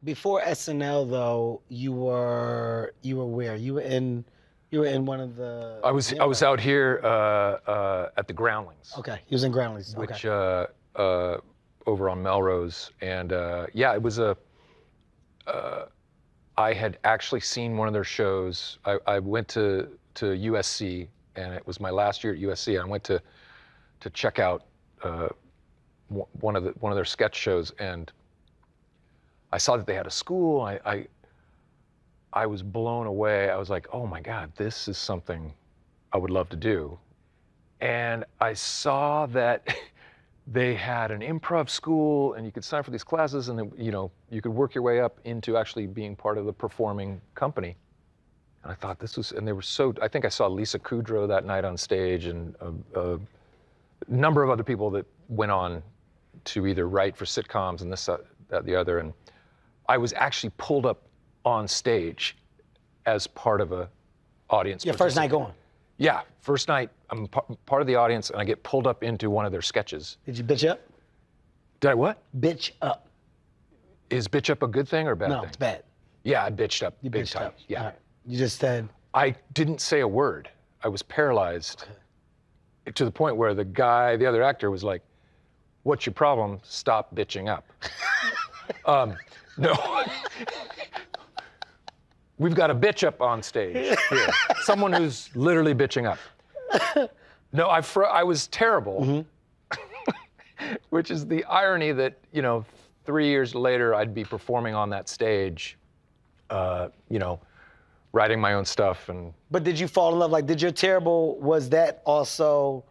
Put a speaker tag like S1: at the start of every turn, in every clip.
S1: Before SNL though, you were where? You were in one of the.
S2: I was out here at the Groundlings.
S1: Okay, he was in Groundlings. Okay.
S2: Which over on Melrose, and yeah, it was I had actually seen one of their shows. I went to USC, and it was my last year at USC. I went to check out one of their sketch shows, and I saw that they had a school. I was blown away. I was like, oh my God, this is something I would love to do. And I saw that they had an improv school, and you could sign for these classes, and then, you could work your way up into actually being part of the performing company. And I thought this was, and they were I think I saw Lisa Kudrow that night on stage, and a number of other people that went on to either write for sitcoms and this, that, the other. And I was actually pulled up on stage as part of a audience.
S1: Your first night going?
S2: Yeah, first night, I'm part of the audience, and I get pulled up into one of their sketches.
S1: Did you bitch up?
S2: Did I what?
S1: Bitch up.
S2: Is bitch up a good thing or a bad thing?
S1: No, it's bad.
S2: Yeah, I bitched up
S1: You
S2: big
S1: bitched
S2: time.
S1: up.
S2: Yeah.
S1: All right. You just said.
S2: I didn't say a word. I was paralyzed to the point where the other actor was like, "What's your problem? Stop bitching up." No. We've got a bitch up on stage here. Someone who's literally bitching up. No, I was terrible, which is the irony that, 3 years later, I'd be performing on that stage, writing my own stuff.
S1: But did you fall in love? Like, did your terrible, was that the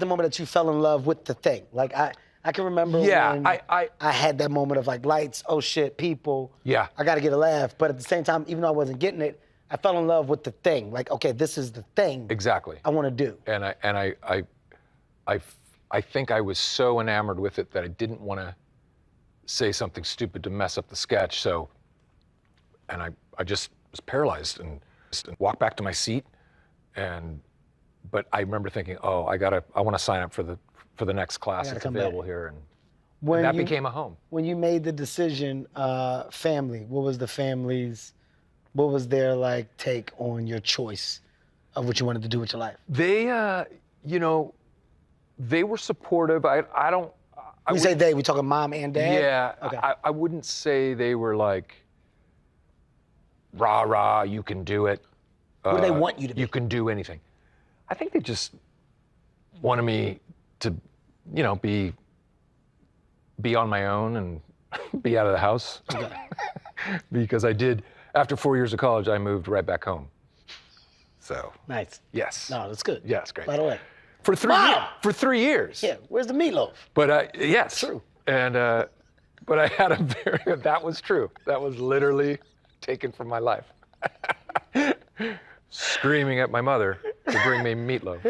S1: moment that you fell in love with the thing? Like, I can remember when I had that moment of like lights, oh shit, people.
S2: Yeah.
S1: I gotta get a laugh. But at the same time, even though I wasn't getting it, I fell in love with the thing. Like, okay, this is the thing.
S2: Exactly.
S1: I wanna do.
S2: And I think I was so enamored with it that I didn't want to say something stupid to mess up the sketch. So, and I just was paralyzed and walked back to my seat. But I remember thinking, oh, I want to sign up for the next class that's available here, and that became a home.
S1: When you made the decision, family, what was their like take on your choice of what you wanted to do with your life?
S2: They were supportive.
S1: We say they, we talking mom and dad?
S2: Yeah,
S1: okay.
S2: I wouldn't say they were like, rah, rah, you can do it.
S1: What do they want you to be?
S2: You can do anything. I think they just wanted me to, be on my own and be out of the house.
S1: Okay.
S2: Because after 4 years of college, I moved right back home. So.
S1: Nice.
S2: Yes.
S1: No, that's good.
S2: Yes, great.
S1: By the way.
S2: For 3 years.
S1: Yeah, where's the meatloaf?
S2: But yes.
S1: True.
S2: And, but I had that was true. That was literally taken from my life. Screaming at my mother to bring me meatloaf,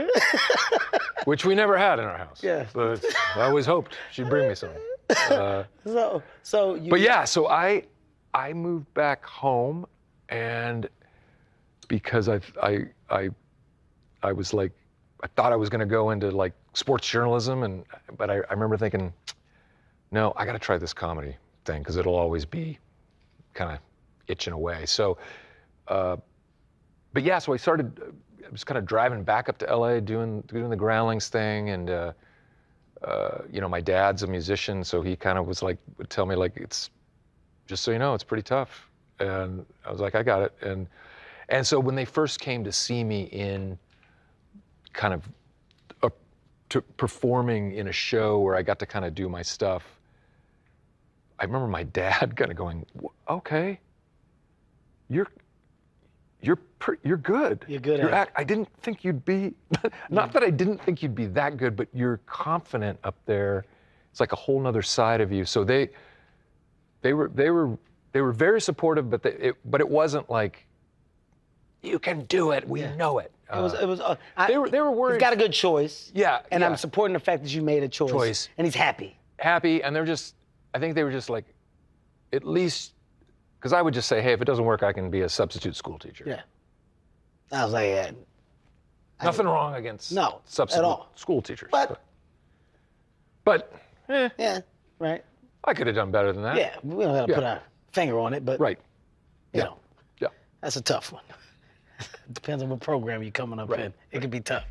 S2: which we never had in our house.
S1: Yeah.
S2: But I always hoped she'd bring me some.
S1: So
S2: I moved back home, and because I was like, I thought I was going to go into like sports journalism, but I remember thinking, no, I got to try this comedy thing because it'll always be kind of itching away. So, but yeah, so I was kind of driving back up to LA doing the Groundlings thing, and my dad's a musician, so he kind of would tell me like, it's just so you know, it's pretty tough, and I was like, I got it, and so when they first came to see me in kind of performing in a show where I got to kind of do my stuff, I remember my dad kind of going, okay, you're good.
S1: You're good at it.
S2: I didn't think you'd be, not that I didn't think you'd be that good, but you're confident up there. It's like a whole nother side of you. So they were very supportive, but it wasn't like, you can do it. We know it. They were worried.
S1: He's got a good choice.
S2: Yeah.
S1: And I'm supporting the fact that you made a choice. And he's happy.
S2: Happy, and I think they were just like, at least, because I would just say, hey, if it doesn't work, I can be a substitute school teacher.
S1: Yeah. I was like, yeah.
S2: Nothing wrong against substitute
S1: at all.
S2: school teachers.
S1: But
S2: yeah,
S1: right.
S2: I could have done better than that.
S1: Yeah, we don't gotta put our finger on it, but you know, that's a tough one. Depends on what program you're coming up in. It could be tough.